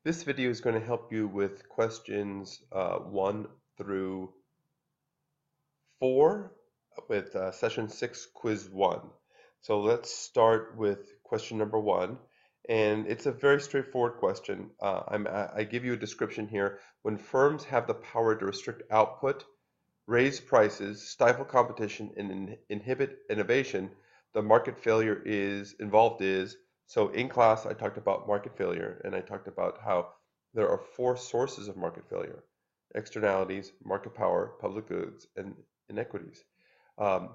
This video is going to help you with questions 1 through 4 with session 6, quiz 1. So let's start with question number 1. And it's a very straightforward question. I give you a description here. When firms have the power to restrict output, raise prices, stifle competition, and inhibit innovation, the market failure involved is. So in class, I talked about market failure, and I talked about how there are 4 sources of market failure: externalities, market power, public goods, and inequities. Um,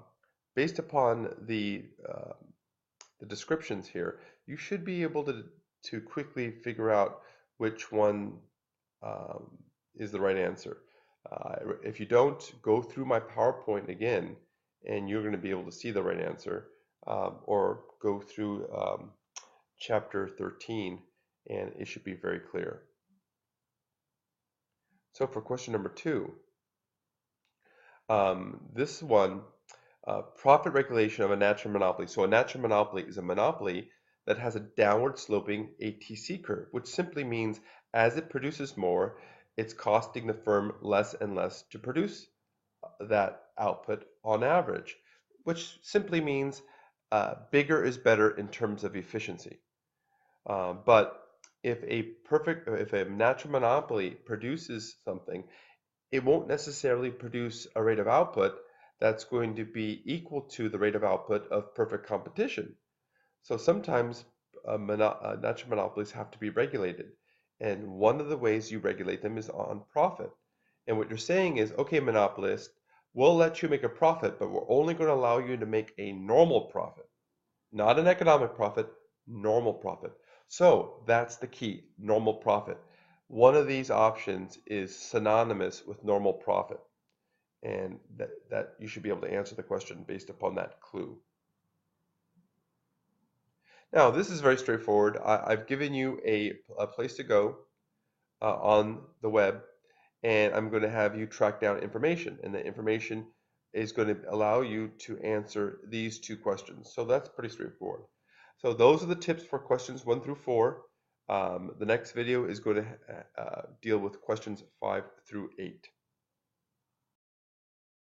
Based upon the descriptions here, you should be able to quickly figure out which one is the right answer. If you don't, go through my PowerPoint again, and you're going to be able to see the right answer, or go through chapter 13, and it should be very clear. So for question number 2, this one, profit regulation of a natural monopoly. So a natural monopoly is a monopoly that has a downward sloping ATC curve, which simply means as it produces more, it's costing the firm less and less to produce that output on average, which simply means bigger is better in terms of efficiency. But if a natural monopoly produces something, it won't necessarily produce a rate of output that's going to be equal to the rate of output of perfect competition. So sometimes natural monopolies have to be regulated. And one of the ways you regulate them is on profit. And what you're saying is, okay, monopolist, we'll let you make a profit, but we're only going to allow you to make a normal profit. Not an economic profit, normal profit. So that's the key, normal profit. One of these options is synonymous with normal profit. And that you should be able to answer the question based upon that clue. Now, this is very straightforward. I've given you a place to go on the web, and I'm going to have you track down information. And the information is going to allow you to answer these 2 questions. So that's pretty straightforward. So those are the tips for questions 1 through 4. The next video is going to deal with questions 5 through 8.